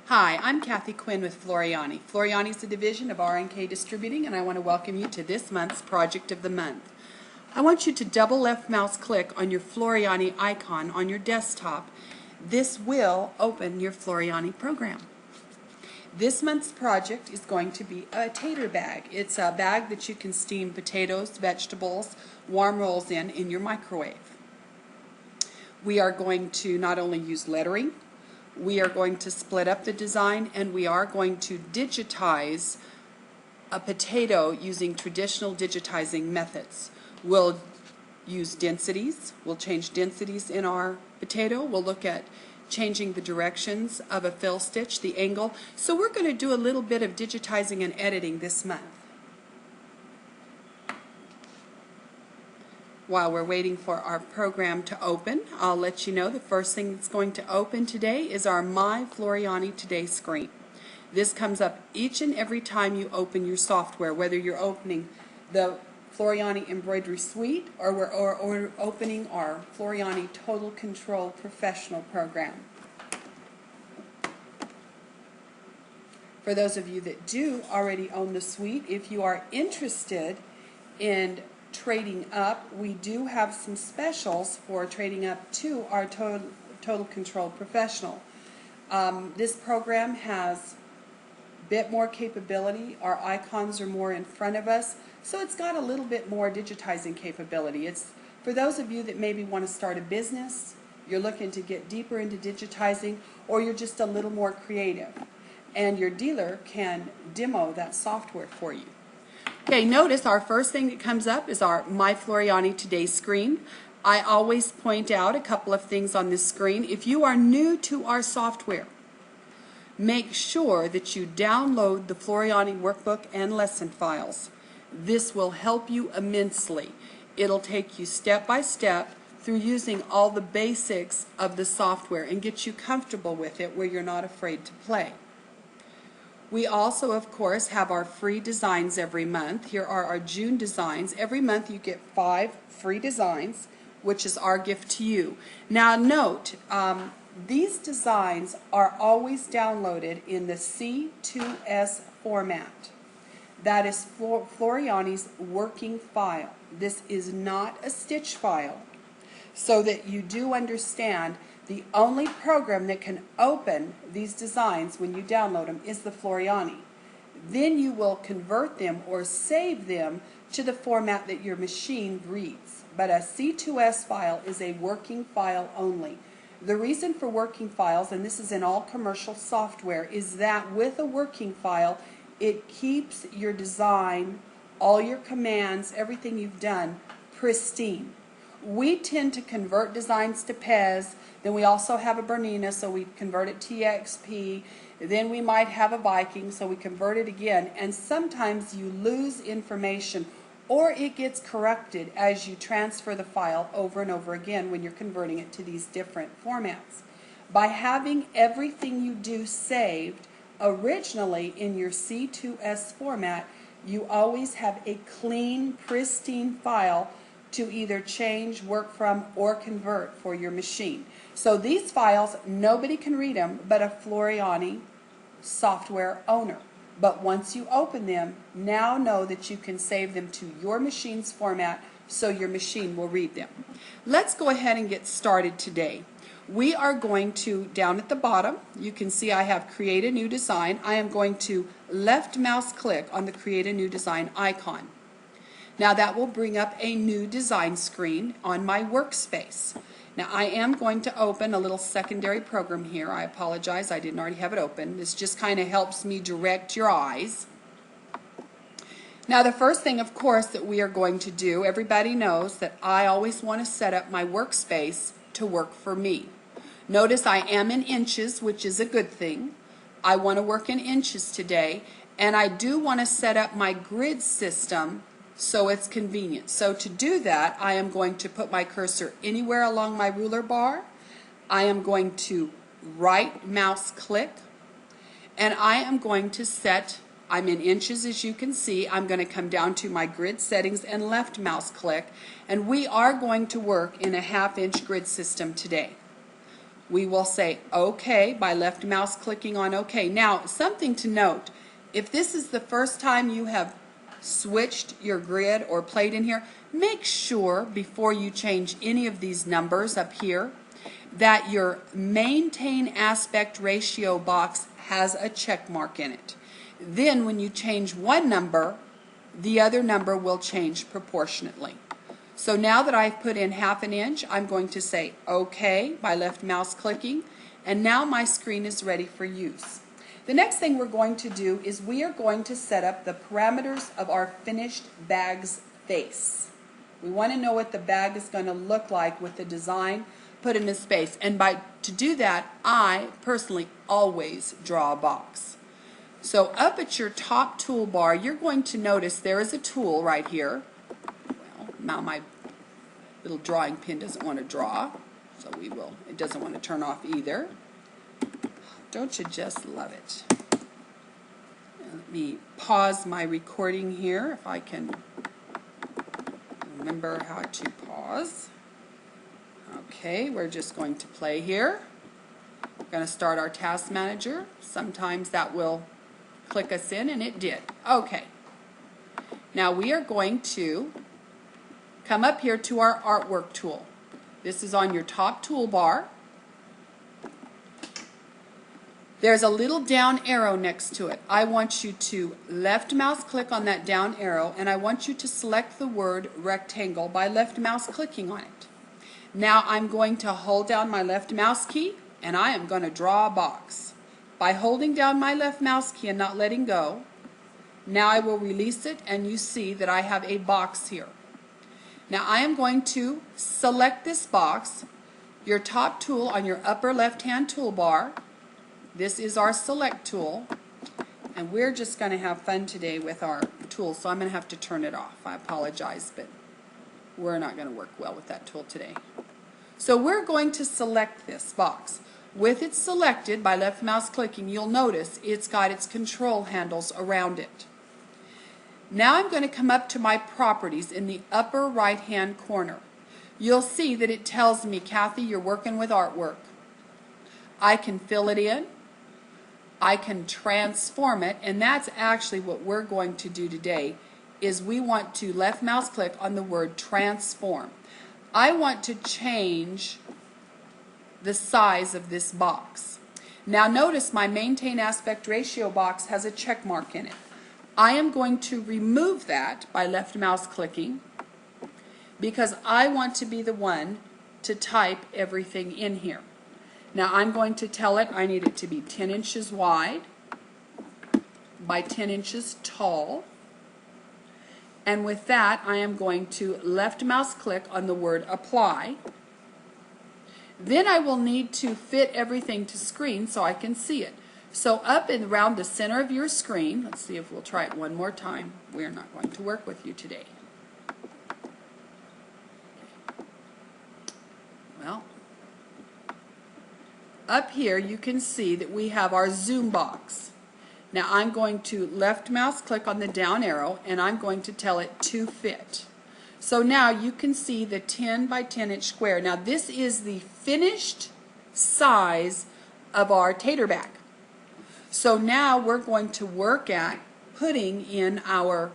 Hi, I'm Kathy Quinn with Floriani. Floriani is a division of R&K Distributing, and I want to welcome you to this month's Project of the Month. I want you to double left mouse click on your Floriani icon on your desktop. This will open your Floriani program. This month's project is going to be a tater bag. It's a bag that you can steam potatoes, vegetables, warm rolls in your microwave. We are going to not only use lettering, we are going to split up the design, and we are going to digitize a potato using traditional digitizing methods. We'll use densities. We'll change densities in our potato. We'll look at changing the directions of a fill stitch, the angle. So we're going to do a little bit of digitizing and editing this month. While we're waiting for our program to open, I'll let you know the first thing that's going to open today is our My Floriani Today screen. This comes up each and every time you open your software, whether you're opening the Floriani Embroidery Suite or we're opening our Floriani Total Control Professional program. For those of you that do already own the suite, if you are interested in trading up, we do have some specials for trading up to our Total Control Professional. This program has a bit more capability. Our icons are more in front of us, so it's got a little bit more digitizing capability. It's for those of you that maybe want to start a business, you're looking to get deeper into digitizing, or you're just a little more creative, and your dealer can demo that software for you. Okay, notice our first thing that comes up is our My Floriani Today screen. I always point out a couple of things on this screen. If you are new to our software, make sure that you download the Floriani workbook and lesson files. This will help you immensely. It'll take you step by step through using all the basics of the software and get you comfortable with it where you're not afraid to play. We also, of course, have our free designs every month. Here are our June designs. Every month you get 5 free designs, which is our gift to you. Now note, these designs are always downloaded in the C2S format. That is Floriani's working file. This is not a stitch file. So that you do understand, the only program that can open these designs when you download them is the Floriani. Then you will convert them or save them to the format that your machine reads. But a C2S file is a working file only. The reason for working files, and this is in all commercial software, is that with a working file, it keeps your design, all your commands, everything you've done, pristine. We tend to convert designs to Pez, then we also have a Bernina, so we convert it to EXP, then we might have a Viking, so we convert it again, and sometimes you lose information or it gets corrupted as you transfer the file over and over again when you're converting it to these different formats. By having everything you do saved originally in your C2S format, you always have a clean, pristine file to either change, work from, or convert for your machine. So these files, nobody can read them but a Floriani software owner. But once you open them, now know that you can save them to your machine's format so your machine will read them. Let's go ahead and get started today. We are going to, down at the bottom, you can see I have Create a New Design. I am going to left mouse click on the Create a New Design icon. Now that will bring up a new design screen on My Workspace. Now I am going to open a little secondary program here. I apologize, I didn't already have it open. This just kind of helps me direct your eyes. Now the first thing, of course, that we are going to do, everybody knows that I always want to set up my workspace to work for me. Notice I am in inches, which is a good thing. I want to work in inches today, and I do want to set up my grid system so it's convenient. So to do that, I am going to put my cursor anywhere along my ruler bar. I am going to right mouse click, and I am going to set, I'm in inches as you can see, I'm going to come down to my grid settings and left mouse click, and we are going to work in a 1/2 inch grid system today. We will say OK by left mouse clicking on OK. Now, something to note, if this is the first time you have switched your grid or played in here, make sure before you change any of these numbers up here that your maintain aspect ratio box has a check mark in it. Then when you change one number, the other number will change proportionately. So now that I've put in 1/2 inch, I'm going to say OK by left mouse clicking, and now my screen is ready for use. The next thing we're going to do is we are going to set up the parameters of our finished bag's face. We want to know what the bag is going to look like with the design put in the space. And to do that, I personally always draw a box. So up at your top toolbar, you're going to notice there is a tool right here. Well, now my little drawing pin doesn't want to draw, so it doesn't want to turn off either. Don't you just love it? Let me pause my recording here if I can remember how to pause. Okay, we're just going to play here. We're going to start our task manager. Sometimes that will click us in, and it did. Okay. Now we are going to come up here to our artwork tool. This is on your top toolbar. There's a little down arrow next to it. I want you to left mouse click on that down arrow, and I want you to select the word rectangle by left mouse clicking on it. Now I'm going to hold down my left mouse key, and I am going to draw a box. By holding down my left mouse key and not letting go, now I will release it, and you see that I have a box here. Now I am going to select this box, your top tool on your upper left hand toolbar. This is our select tool, and we're just going to have fun today with our tool, so I'm going to have to turn it off. I apologize, but we're not going to work well with that tool today. So we're going to select this box. With it selected by left mouse clicking, you'll notice it's got its control handles around it. Now I'm going to come up to my properties in the upper right hand corner. You'll see that it tells me, Kathy, you're working with artwork. I can fill it in. I can transform it, and that's actually what we're going to do today, is we want to left mouse click on the word transform. I want to change the size of this box. Now notice my maintain aspect ratio box has a check mark in it. I am going to remove that by left mouse clicking because I want to be the one to type everything in here. Now I'm going to tell it I need it to be 10 inches wide by 10 inches tall. And with that, I am going to left mouse click on the word apply. Then I will need to fit everything to screen so I can see it. So up and around the center of your screen, let's see if we'll try it one more time. We're not going to work with you today. Well, up here you can see that we have our zoom box. Now I'm going to left mouse click on the down arrow, and I'm going to tell it to fit. So now you can see the 10 by 10 inch square. Now this is the finished size of our tater bag. So now we're going to work at putting in our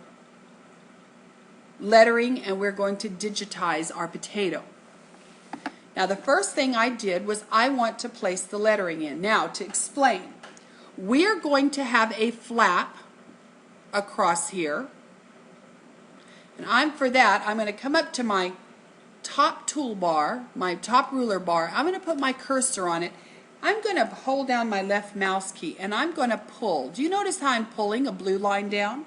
lettering, and we're going to digitize our potato. Now the first thing I did was I want to place the lettering in. Now to explain, we're going to have a flap across here, and for that I'm going to come up to my top toolbar, my top ruler bar. I'm going to put my cursor on it. I'm going to hold down my left mouse key, and I'm going to pull. Do you notice how I'm pulling a blue line down?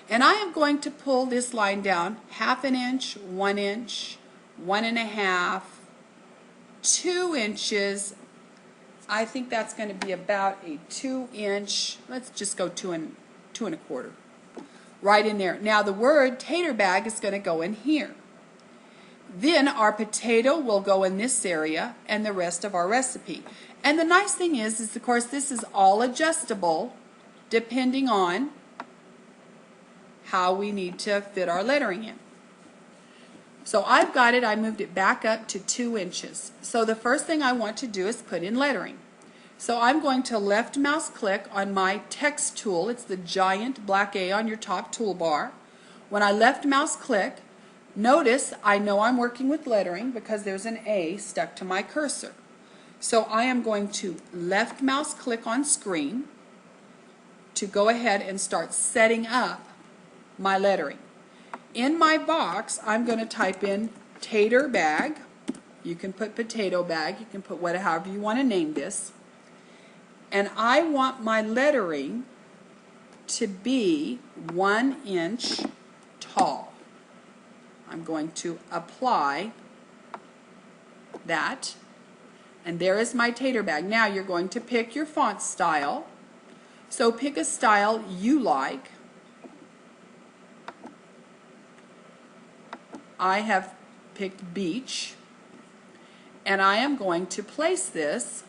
And I am going to pull this line down 1/2 inch, 1 inch, 1 1/2, 2 inches. I think that's going to be about a 2 inch. Let's just go 2 1/4. Right in there. Now the word tater bag is going to go in here. Then our potato will go in this area, and the rest of our recipe. And the nice thing is of course this is all adjustable depending on how we need to fit our lettering in. So I've got it, I moved it back up to 2 inches. So the first thing I want to do is put in lettering. So I'm going to left mouse click on my text tool. It's the giant black A on your top toolbar. When I left mouse click, notice I know I'm working with lettering because there's an A stuck to my cursor. So I am going to left mouse click on screen to go ahead and start setting up my lettering. In my box, I'm going to type in tater bag. You can put potato bag, you can put however you want to name this. And I want my lettering to be 1 inch tall. I'm going to apply that. And there is my tater bag. Now you're going to pick your font style. So pick a style you like. I have picked beach. And I am going to place this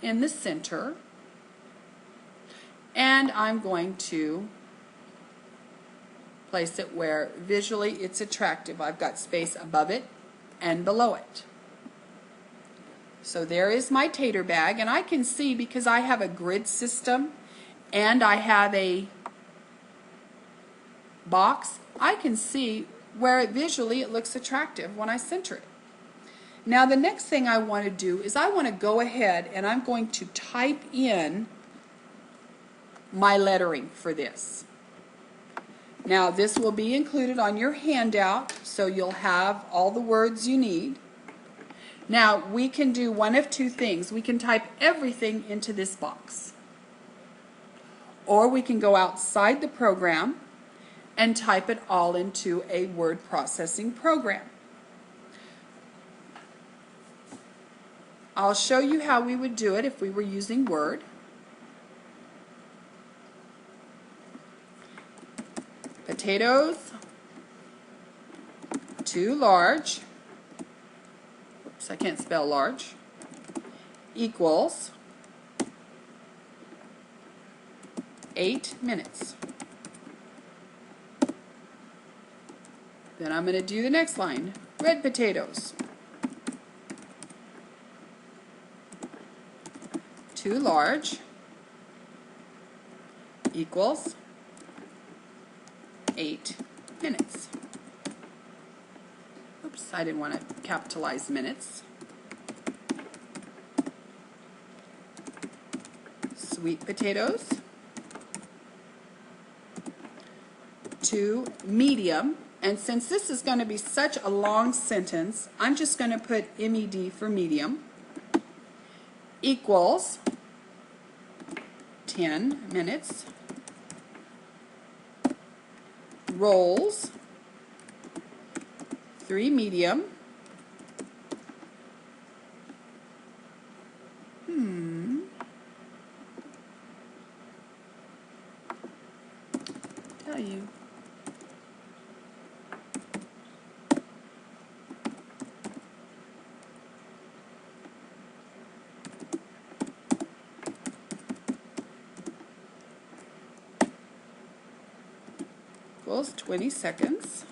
in the center, and I'm going to place it where visually it's attractive. I've got space above it and below it. So there is my tater bag, and I can see because I have a grid system and I have a box, I can see where visually it looks attractive when I center it. Now the next thing I want to do is I want to go ahead and I'm going to type in my lettering for this. Now this will be included on your handout, so you'll have all the words you need. Now we can do one of two things. We can type everything into this box, or we can go outside the program and type it all into a word processing program. I'll show you how we would do it if we were using Word. Potatoes, too large, oops, I can't spell large, equals 8 minutes. Then I'm going to do the next line, red potatoes. Too large equals 8 minutes. Oops, I didn't want to capitalize minutes. Sweet potatoes. Too medium. And since this is going to be such a long sentence, I'm just going to put MED for medium. Equals 10 minutes. Rolls, 3 medium. Tell you. Equals 20 seconds.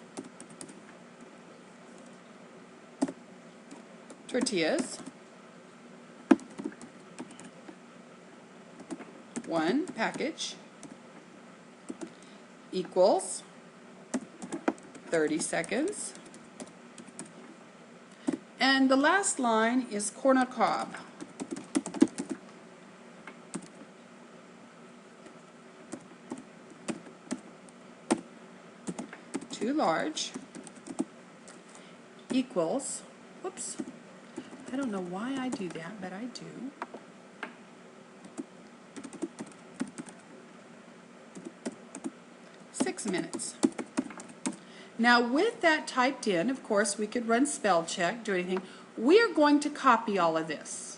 Tortillas. 1 package equals 30 seconds. And the last line is corn on cob. Too large equals, whoops, I don't know why I do that, but I do. Minutes. Now with that typed in, of course we could run spell check, do anything. We are going to copy all of this.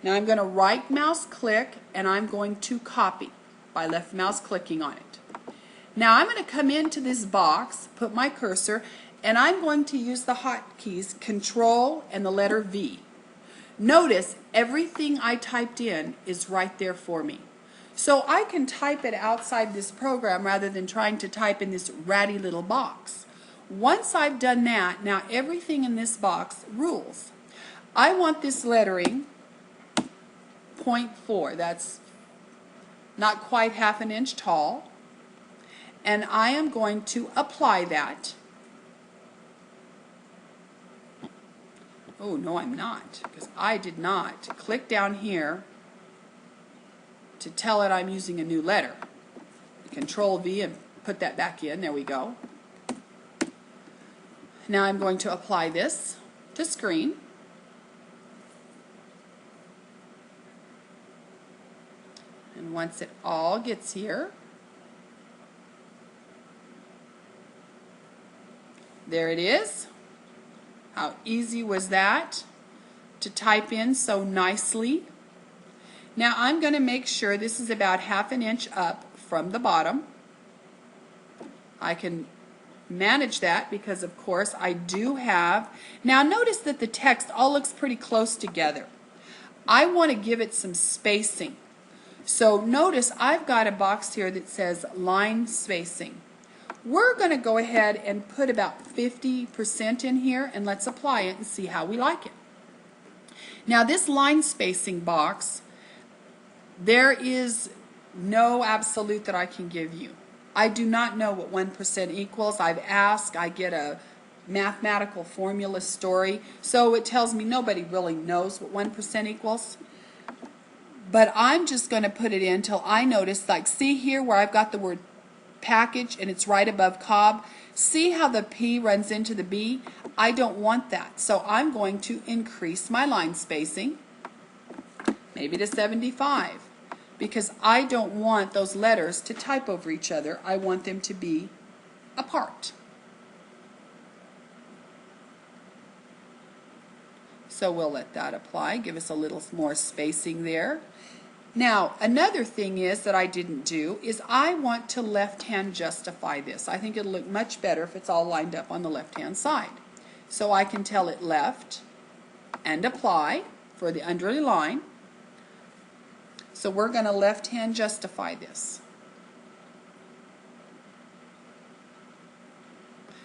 Now I'm going to right mouse click and I'm going to copy by left mouse clicking on it. Now I'm going to come into this box, put my cursor, and I'm going to use the hotkeys Control and the letter V. Notice everything I typed in is right there for me. So I can type it outside this program rather than trying to type in this ratty little box. Once I've done that, now everything in this box rules. I want this lettering 0.4. That's not quite half an inch tall. And I am going to apply that. Oh, no, I'm not, because I did not click down here to tell it I'm using a new letter. Control V and put that back in. There we go. Now I'm going to apply this to screen. And once it all gets here, there it is. How easy was that to type in so nicely? Now I'm going to make sure this is about half an inch up from the bottom. I can manage that because of course I do have. Now notice that the text all looks pretty close together. I want to give it some spacing. So notice I've got a box here that says line spacing. We're going to go ahead and put about 50% in here, and let's apply it and see how we like it. Now this line spacing box, there is no absolute that I can give you. I do not know what 1% equals. I've asked. I get a mathematical formula story, so it tells me nobody really knows what 1% equals. But I'm just going to put it in till I notice, like, see here where I've got the word package and it's right above Cobb. See how the P runs into the B? I don't want that. So I'm going to increase my line spacing, maybe to 75, because I don't want those letters to type over each other. I want them to be apart. So we'll let that apply, give us a little more spacing there. Now, another thing is that I didn't do is I want to left-hand justify this. I think it'll look much better if it's all lined up on the left-hand side. So I can tell it left and apply for the underline. So we're going to left-hand justify this.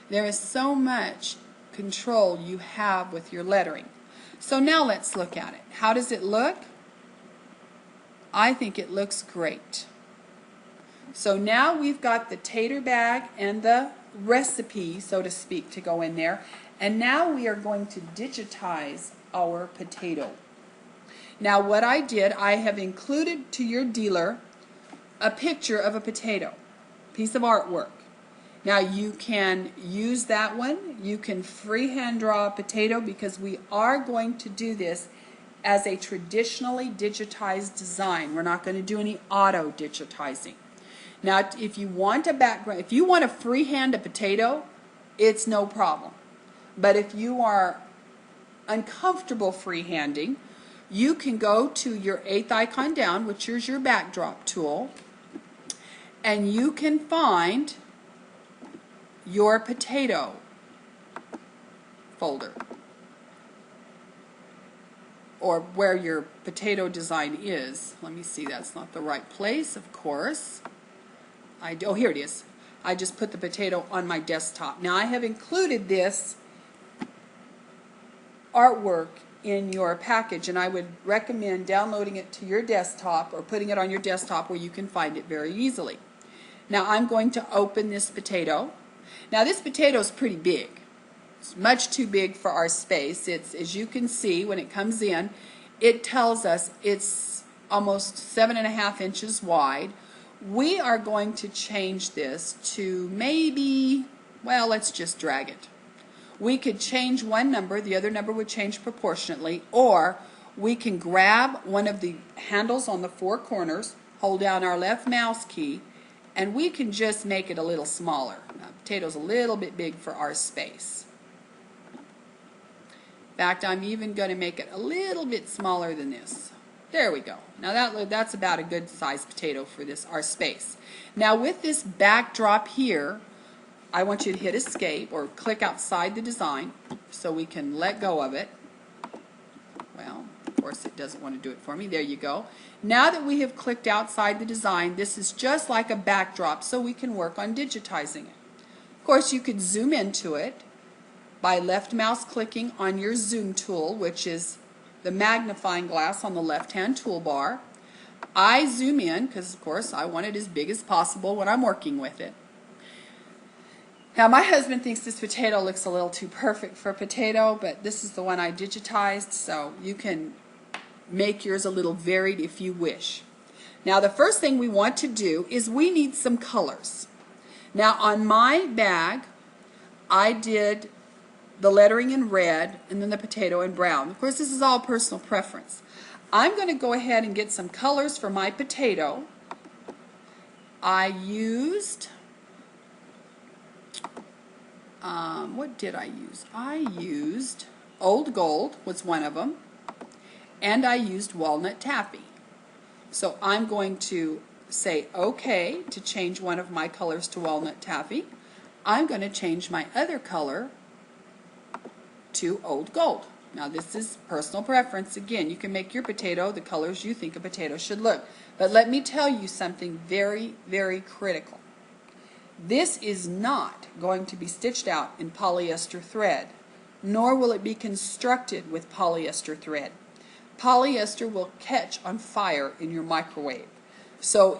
There is so much control you have with your lettering. So now let's look at it. How does it look? I think it looks great. So now we've got the tater bag and the recipe, so to speak, to go in there. And now we are going to digitize our potato. Now what I did, I have included to your dealer a picture of a potato, piece of artwork. Now you can use that one. You can freehand draw a potato because we are going to do this as a traditionally digitized design. We're not going to do any auto digitizing. Now if you want a background, if you want to freehand a potato, it's no problem. But if you are uncomfortable freehanding, you can go to your 8th icon down, which is your backdrop tool, and you can find your potato folder, or where your potato design is. Let me see, that's not the right place, of course. Oh, here it is. I just put the potato on my desktop. Now I have included this artwork in your package, and I would recommend downloading it to your desktop or putting it on your desktop where you can find it very easily. Now I'm going to open this potato. Now this potato is pretty big. It's much too big for our space. It's, as you can see, when it comes in, it tells us it's almost 7.5 inches wide. We are going to change this to maybe, well, let's just drag it. We could change one number, the other number would change proportionately, or we can grab one of the handles on the 4 corners, hold down our left mouse key, and we can just make it a little smaller. Now, the potato's a little bit big for our space. In fact, I'm even going to make it a little bit smaller than this. There we go. Now that's about a good sized potato for this, our space. Now with this backdrop here, I want you to hit escape or click outside the design so we can let go of it. Well, of course it doesn't want to do it for me. There you go. Now that we have clicked outside the design, this is just like a backdrop, so we can work on digitizing it. Of course, you could zoom into it by left mouse clicking on your zoom tool, which is the magnifying glass on the left-hand toolbar. I zoom in because, of course, I want it as big as possible when I'm working with it. Now, my husband thinks this potato looks a little too perfect for a potato, but this is the one I digitized, so you can make yours a little varied if you wish. Now, the first thing we want to do is we need some colors. Now, on my bag, I did the lettering in red and then the potato in brown. Of course, this is all personal preference. I'm going to go ahead and get some colors for my potato. I used, what did I use? I used Old Gold was one of them, and I used Walnut Taffy. So I'm going to say OK to change one of my colors to Walnut Taffy. I'm going to change my other color to Old Gold. Now, this is personal preference. Again, you can make your potato the colors you think a potato should look. But let me tell you something very, very critical. This is not going to be stitched out in polyester thread, nor will it be constructed with polyester thread. Polyester will catch on fire in your microwave. So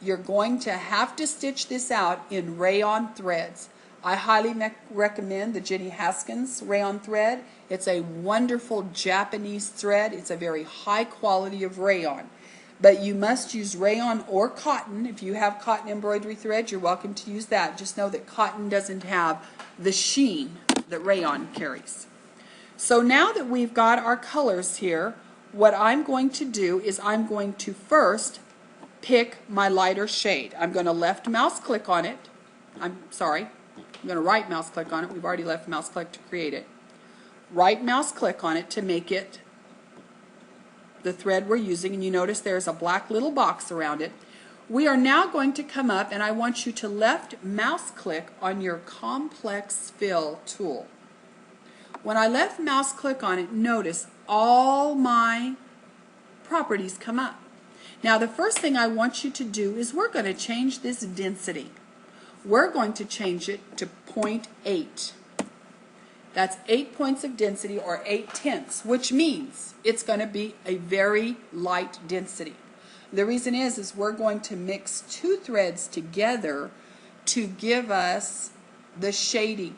you're going to have to stitch this out in rayon threads. I highly recommend the Jenny Haskins rayon thread. It's a wonderful Japanese thread. It's a very high quality of rayon. But you must use rayon or cotton. If you have cotton embroidery thread, you're welcome to use that. Just know that cotton doesn't have the sheen that rayon carries. So now that we've got our colors here, what I'm going to do is I'm going to first pick my lighter shade. I'm going to left mouse click on it. I'm going to right mouse click on it. We've already left mouse click to create it. Right mouse click on it to make it the thread we're using, and you notice there's a black little box around it. We are now going to come up, and I want you to left mouse click on your complex fill tool. When I left mouse click on it, notice all my properties come up. Now, the first thing I want you to do is we're going to change this density. We're going to change it to 0.8. That's 8 points of density, or 8/10, which means it's going to be a very light density. The reason is we're going to mix two threads together to give us the shading.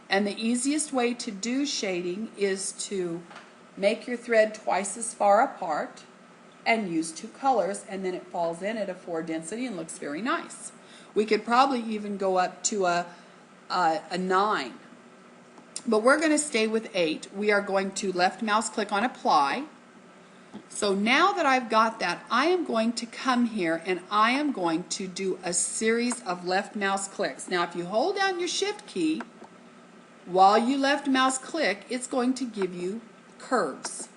And the easiest way to do shading is to make your thread twice as far apart and use two colors, and then it falls in at a 4 density and looks very nice. We could probably even go up to a 9. But we're going to stay with 8. We are going to left mouse click on apply. So now that I've got that, I am going to come here and I am going to do a series of left mouse clicks. Now, if you hold down your shift key while you left mouse click, it's going to give you curves.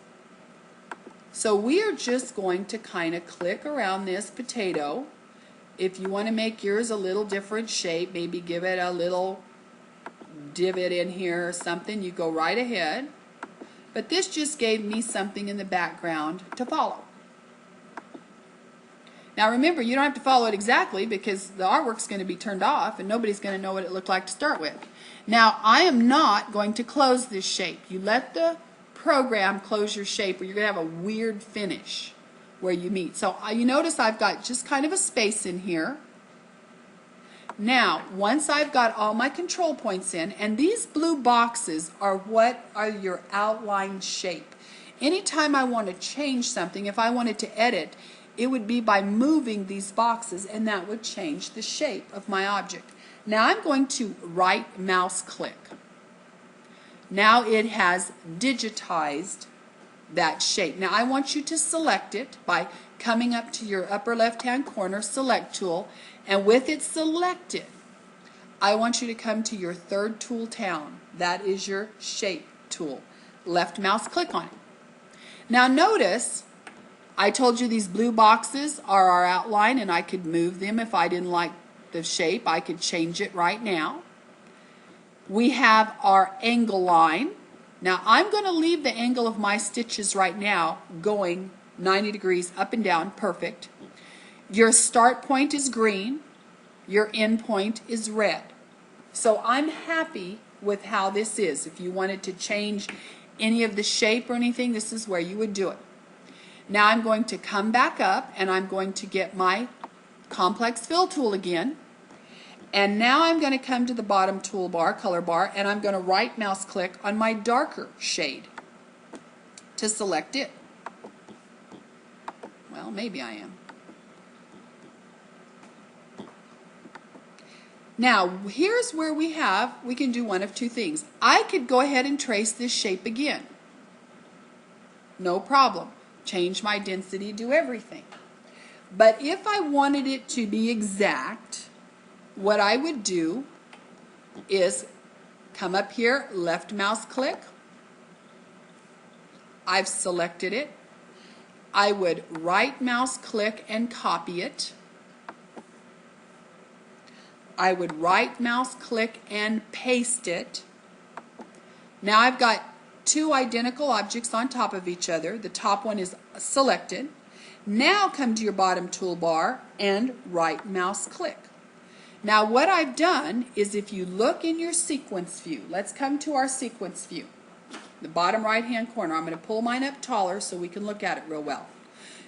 So we are just going to kind of click around this potato. If you want to make yours a little different shape, maybe give it a little divot in here or something, you go right ahead. But this just gave me something in the background to follow. Now remember, you don't have to follow it exactly because the artwork's going to be turned off and nobody's going to know what it looked like to start with. Now, I am not going to close this shape. You let the program close your shape or you're going to have a weird finish where you meet. So you notice I've got just kind of a space in here. Now, once I've got all my control points in, and these blue boxes are what are your outline shape. Anytime I want to change something, if I wanted to edit, it would be by moving these boxes, and that would change the shape of my object. Now I'm going to right mouse click. Now it has digitized that shape. Now I want you to select it by coming up to your upper left hand corner select tool, and with it selected, I want you to come to your third tool down. That is your shape tool. Left mouse click on it. Now notice I told you these blue boxes are our outline, and I could move them if I didn't like the shape. I could change it right now. We have our angle line. Now I'm going to leave the angle of my stitches right now going 90 degrees up and down, perfect. Your start point is green, your end point is red. So I'm happy with how this is. If you wanted to change any of the shape or anything, this is where you would do it. Now I'm going to come back up and I'm going to get my complex fill tool again. And now I'm going to come to the bottom toolbar, color bar, and I'm going to right mouse click on my darker shade to select it. Well, maybe I am. Now, here's where we can do one of two things. I could go ahead and trace this shape again. No problem. Change my density, do everything. But if I wanted it to be exact, what I would do is come up here, left mouse click. I've selected it. I would right mouse click and copy it. I would right mouse click and paste it. Now I've got two identical objects on top of each other. The top one is selected. Now come to your bottom toolbar and right mouse click. Now what I've done is, if you look in your sequence view, let's come to our sequence view. The bottom right hand corner. I'm going to pull mine up taller so we can look at it real well.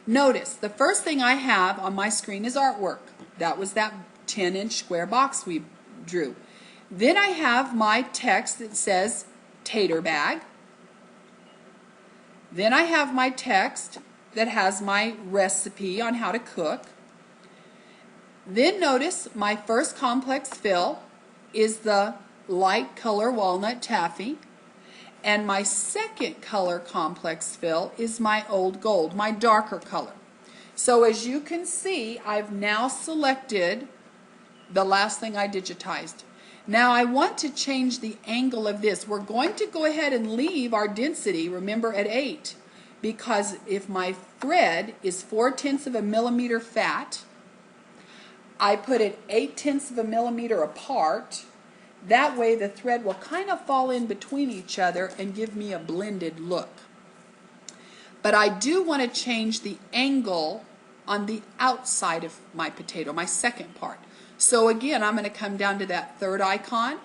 Notice the first thing I have on my screen is artwork. That was that 10-inch square box we drew. Then I have my text that says tater bag. Then I have my text that has my recipe on how to cook. Then notice my first complex fill is the light color walnut taffy, and my second color complex fill is my old gold, my darker color. So as you can see, I've now selected the last thing I digitized. Now I want to change the angle of this. We're going to go ahead and leave our density, remember, at 8, because if my thread is 4/10 of a millimeter fat, I put it 8/10 of a millimeter apart. That way the thread will kind of fall in between each other and give me a blended look. But I do want to change the angle on the outside of my potato, my second part. So again, I'm going to come down to that third icon,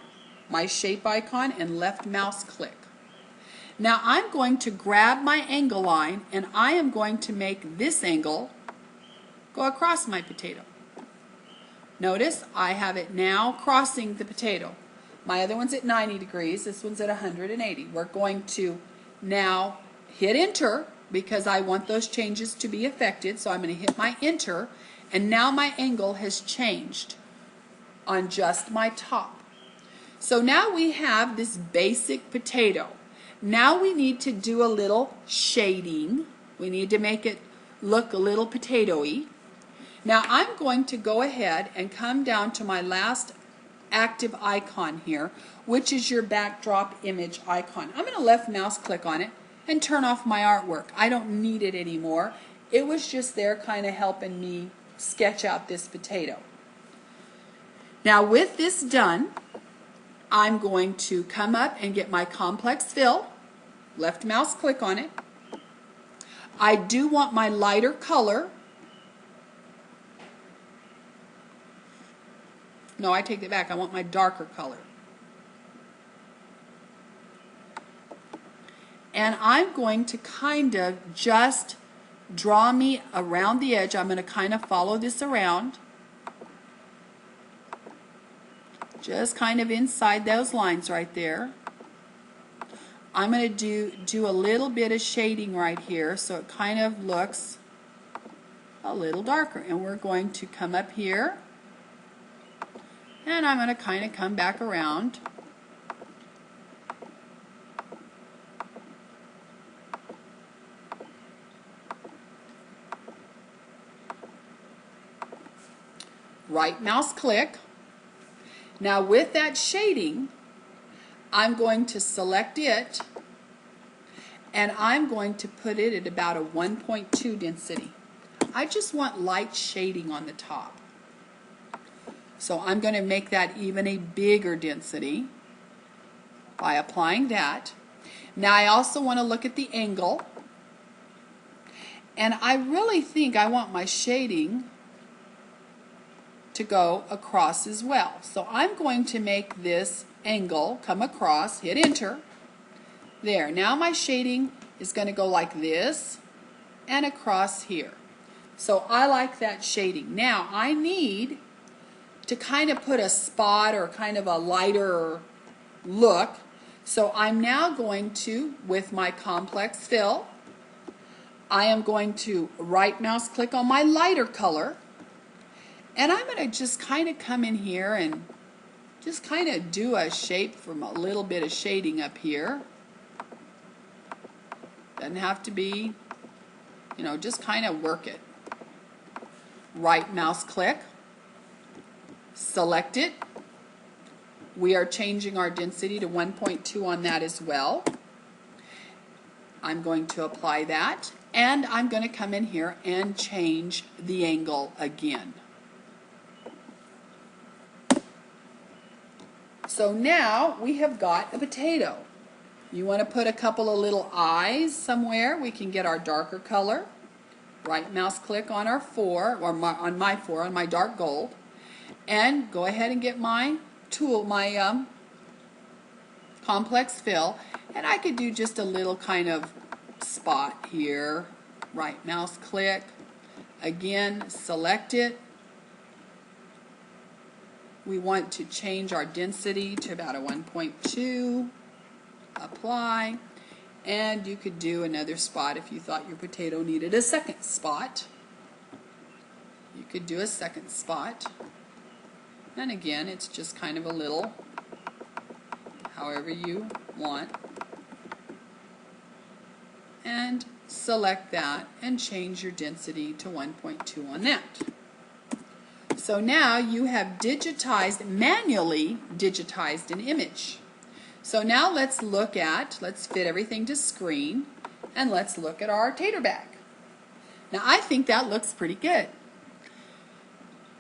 my shape icon, and left mouse click. Now I'm going to grab my angle line and I am going to make this angle go across my potato. Notice I have it now crossing the potato. My other one's at 90 degrees, this one's at 180. We're going to now hit enter because I want those changes to be affected, so I'm going to hit my enter, and now my angle has changed on just my top. So now we have this basic potato. Now we need to do a little shading. We need to make it look a little potato-y. Now I'm going to go ahead and come down to my last active icon here, which is your backdrop image icon. I'm going to left mouse click on it and turn off my artwork. I don't need it anymore. It was just there kind of helping me sketch out this potato. Now with this done, I'm going to come up and get my complex fill, left mouse click on it. I do want my lighter color. No, I take it back. I want my darker color. And I'm going to kind of just draw me around the edge. I'm going to kind of follow this around. Just kind of inside those lines right there. I'm going to do a little bit of shading right here so it kind of looks a little darker. And we're going to come up here. And I'm going to kind of come back around. Right mouse click. Now with that shading, I'm going to select it and I'm going to put it at about a 1.2 density. I just want light shading on the top. So I'm going to make that even a bigger density by applying that. Now I also want to look at the angle, and I really think I want my shading to go across as well. So I'm going to make this angle come across, hit enter. There, now my shading is going to go like this and across here. So I like that shading. Now I need to kind of put a spot or kind of a lighter look. So I'm now going to, with my complex fill, I am going to right mouse click on my lighter color, and I'm going to just kind of come in here and just kind of do a shape from a little bit of shading up here. Doesn't have to be, you know, just kind of work it. Right mouse click, select it. We are changing our density to 1.2 on that as well. I'm going to apply that, and I'm going to come in here and change the angle again. So now we have got a potato. You want to put a couple of little eyes somewhere. We can get our darker color. Right mouse click on our 4, or on my dark gold, and go ahead and get my tool, my complex fill, and I could do just a little kind of spot here. Right mouse click, again select it. We want to change our density to about a 1.2, apply, and you could do another spot if you thought your potato needed a second spot. You could do a second spot. And again, it's just kind of a little, however you want. And select that and change your density to 1.2 on that. So now you have digitized, manually digitized an image. So now let's fit everything to screen, and let's look at our tater bag. Now I think that looks pretty good.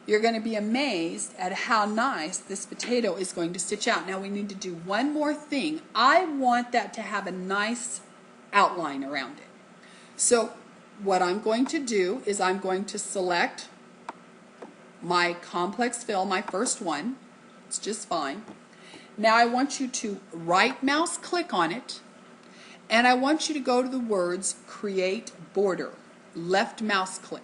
You're going to be amazed at how nice this potato is going to stitch out. Now we need to do one more thing. I want that to have a nice outline around it. So what I'm going to do is I'm going to select my complex fill, my first one. It's just fine. Now I want you to right mouse click on it, and I want you to go to the words create border. Left mouse click.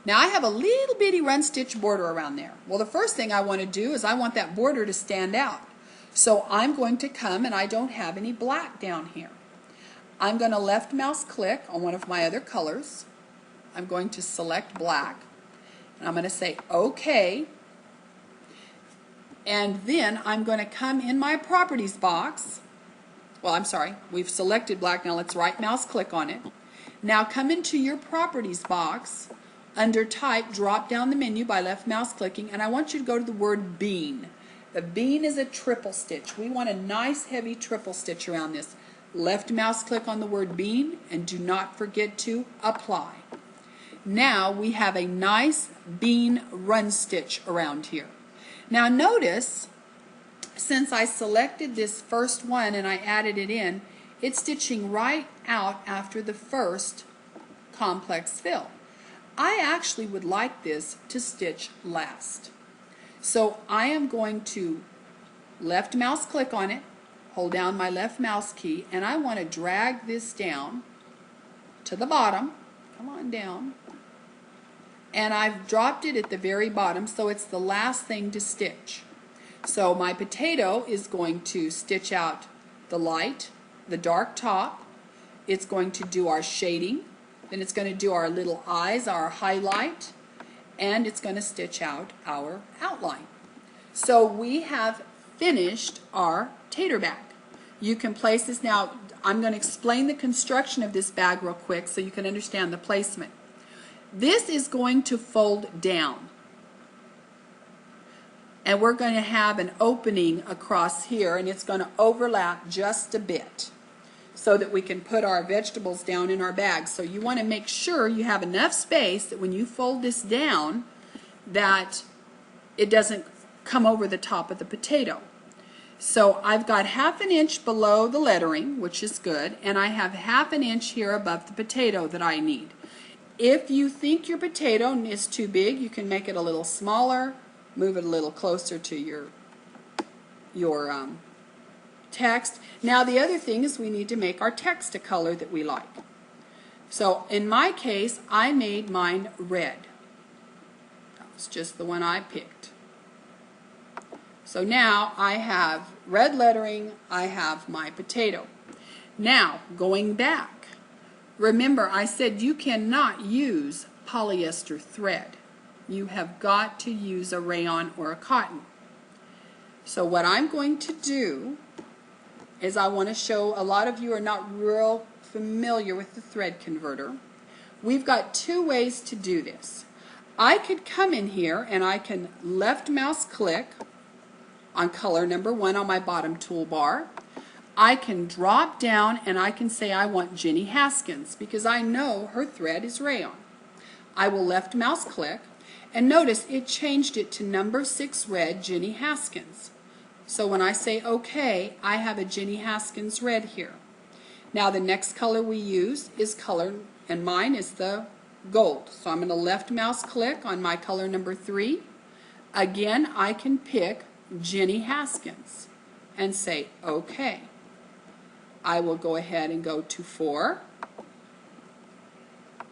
Now I have a little bitty run stitch border around there. Well, the first thing I want to do is I want that border to stand out. So I'm going to come, and I don't have any black down here. I'm going to left mouse click on one of my other colors. I'm going to select black, and I'm going to say OK. And then I'm going to come in my properties box. Well, I'm sorry, we've selected black. Now let's right mouse click on it. Now come into your properties box. Under type, drop down the menu by left mouse clicking, and I want you to go to the word bean. The bean is a triple stitch. We want a nice heavy triple stitch around this. Left mouse click on the word bean, and do not forget to apply. Now we have a nice bean run stitch around here. Now notice, since I selected this first one and I added it in, it's stitching right out after the first complex fill. I actually would like this to stitch last. So I am going to left mouse click on it, hold down my left mouse key, and I want to drag this down to the bottom. Come on down. And I've dropped it at the very bottom, so it's the last thing to stitch. So my potato is going to stitch out the light, the dark top. It's going to do our shading. Then it's going to do our little eyes, our highlight, and it's going to stitch out our outline. So we have finished our tater bag. You can place this now. I'm going to explain the construction of this bag real quick so you can understand the placement. This is going to fold down, and we're going to have an opening across here, and it's going to overlap just a bit so that we can put our vegetables down in our bag. So you want to make sure you have enough space that when you fold this down that it doesn't come over the top of the potato. So I've got 1/2 inch below the lettering, which is good, and I have 1/2 inch here above the potato that I need. If you think your potato is too big, you can make it a little smaller, move it a little closer to your text. Now the other thing is we need to make our text a color that we like. So in my case, I made mine red. That was just the one I picked. So now I have red lettering, I have my potato. Now, going back, remember I said you cannot use polyester thread. You have got to use a rayon or a cotton. So what I'm going to do is I want to show, a lot of you are not real familiar with the thread converter. We've got two ways to do this. I could come in here and I can left mouse click on color number 1 on my bottom toolbar. I can drop down and I can say I want Jenny Haskins because I know her thread is rayon. I will left mouse click and notice it changed it to number 6 red Jenny Haskins. So when I say OK, I have a Jenny Haskins red here. Now the next color we use is color, and mine is the gold. So I'm going to left mouse click on my color number 3. Again, I can pick Jenny Haskins and say OK. I will go ahead and go to 4,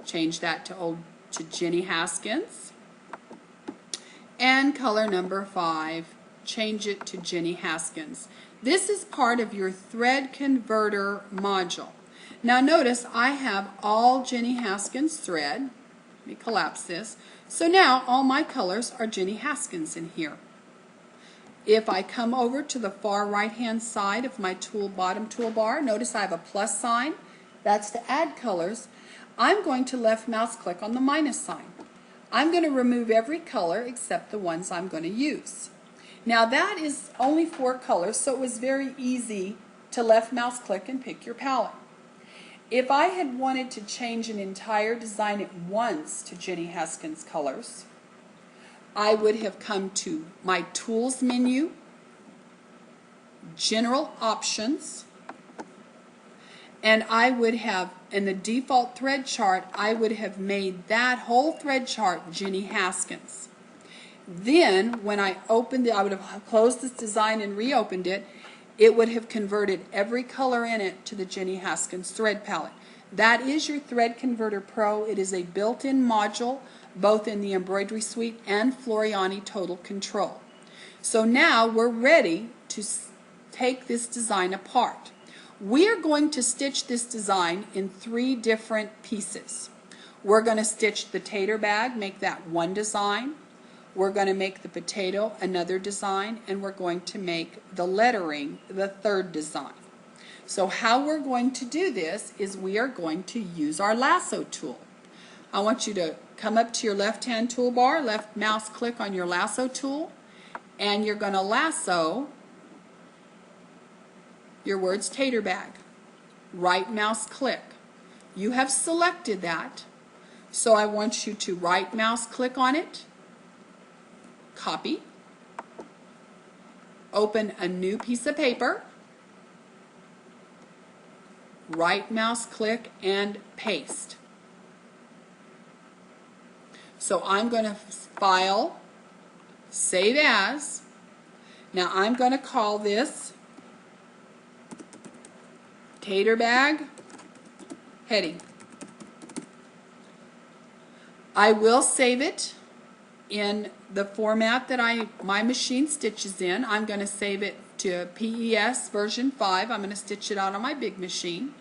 change that to Jenny Haskins, and color number 5, change it to Jenny Haskins. This is part of your thread converter module. Now notice I have all Jenny Haskins thread. Let me collapse this. So now all my colors are Jenny Haskins in here. If I come over to the far right hand side of my bottom toolbar, notice I have a plus sign. That's to add colors. I'm going to left mouse click on the minus sign. I'm going to remove every color except the ones I'm going to use. Now that is only 4 colors, so it was very easy to left mouse click and pick your palette. If I had wanted to change an entire design at once to Jenny Haskins colors, I would have come to my Tools menu, General Options, and I would have, in the default thread chart, I would have made that whole thread chart Jenny Haskins. Then, when I opened it, I would have closed this design and reopened it, it would have converted every color in it to the Jenny Haskins thread palette. That is your Thread Converter Pro. It is a built-in module, both in the Embroidery Suite and Floriani Total Control. So now we're ready to take this design apart. We are going to stitch this design in 3 different pieces. We're going to stitch the tater bag, make that one design. We're going to make the potato another design, and we're going to make the lettering the 3rd design. So how we're going to do this is we are going to use our lasso tool. I want you to come up to your left-hand toolbar, left mouse click on your lasso tool, and you're going to lasso your words tater bag. Right mouse click. You have selected that, so I want you to right mouse click on it, copy, open a new piece of paper, right mouse click and paste. So I'm going to file, save as. Now I'm going to call this tater bag heading. I will save it in the format that my machine stitches in. I'm going to save it to PES version 5. I'm going to stitch it out on my big machine.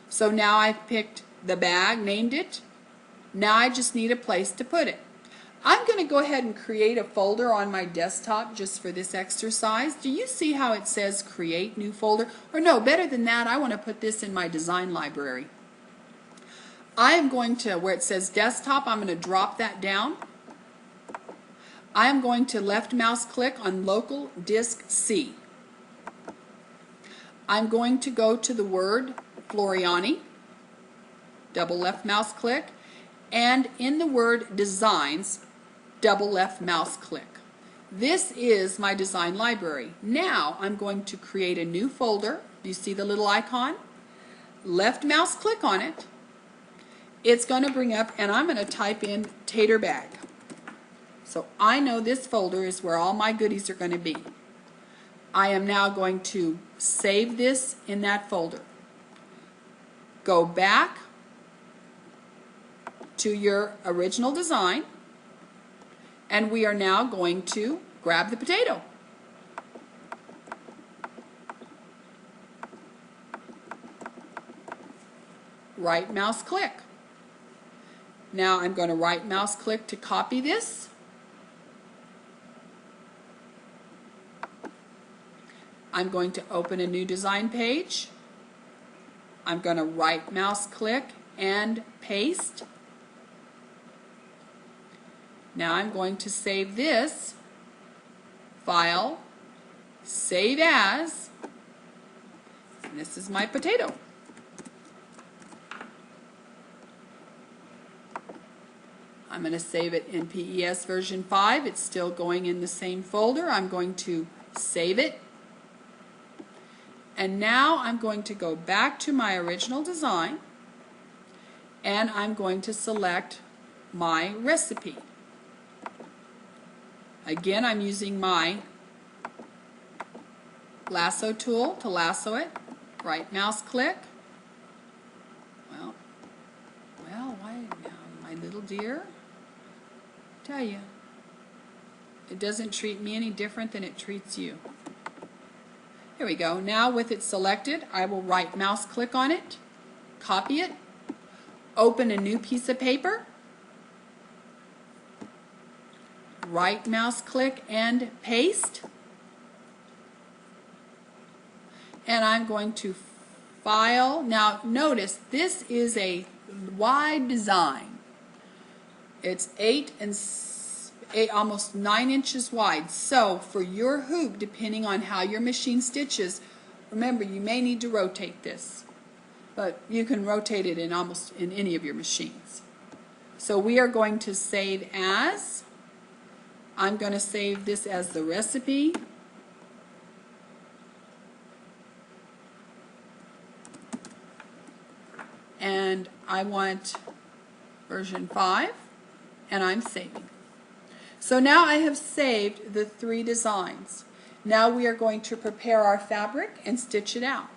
So now I've picked the bag, named it. Now I just need a place to put it. I'm going to go ahead and create a folder on my desktop just for this exercise. Do you see how it says create new folder? Or no, better than that, I want to put this in my design library. I am going to, where it says desktop, I'm going to drop that down. I am going to left mouse click on local disk C. I'm going to go to the word Floriani, double left mouse click, and in the word designs, double left mouse click. This is my design library. Now I'm going to create a new folder. Do you see the little icon? Left mouse click on it, it's going to bring up, and I'm going to type in tater bag. So I know this folder is where all my goodies are going to be. I am now going to save this in that folder. Go back to your original design, and we are now going to grab the potato. Right mouse click. Now I'm going to right mouse click to copy this. I'm going to open a new design page. I'm going to right mouse click and paste. Now I'm going to save this, file, save as, and this is my potato. I'm going to save it in PES version 5. It's still going in the same folder. I'm going to save it. And now I'm going to go back to my original design, and I'm going to select my recipe. Again, I'm using my lasso tool to lasso it. Right mouse click. Well, why now, my little dear? Tell you, it doesn't treat me any different than it treats you. Here we go. Now with it selected, I will right mouse click on it, copy it, open a new piece of paper, right mouse click and paste, and I'm going to file. Now notice this is a wide design. It's 8 and almost 9 inches wide. So for your hoop, depending on how your machine stitches, remember you may need to rotate this, but you can rotate it in almost in any of your machines. So we are going to save as. I'm going to save this as the recipe. And I want version 5, and I'm saving. So now I have saved the 3 designs. Now we are going to prepare our fabric and stitch it out.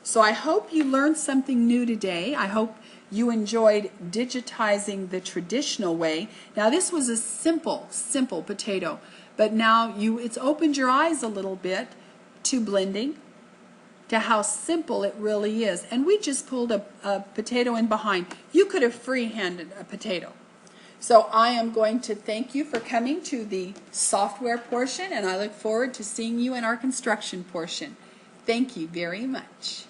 So I hope you learned something new today. I hope you enjoyed digitizing the traditional way. Now this was a simple potato, but now it's opened your eyes a little bit to blending, to how simple it really is. And we just pulled a potato in behind. You could have free-handed a potato. So I am going to thank you for coming to the software portion, and I look forward to seeing you in our construction portion. Thank you very much.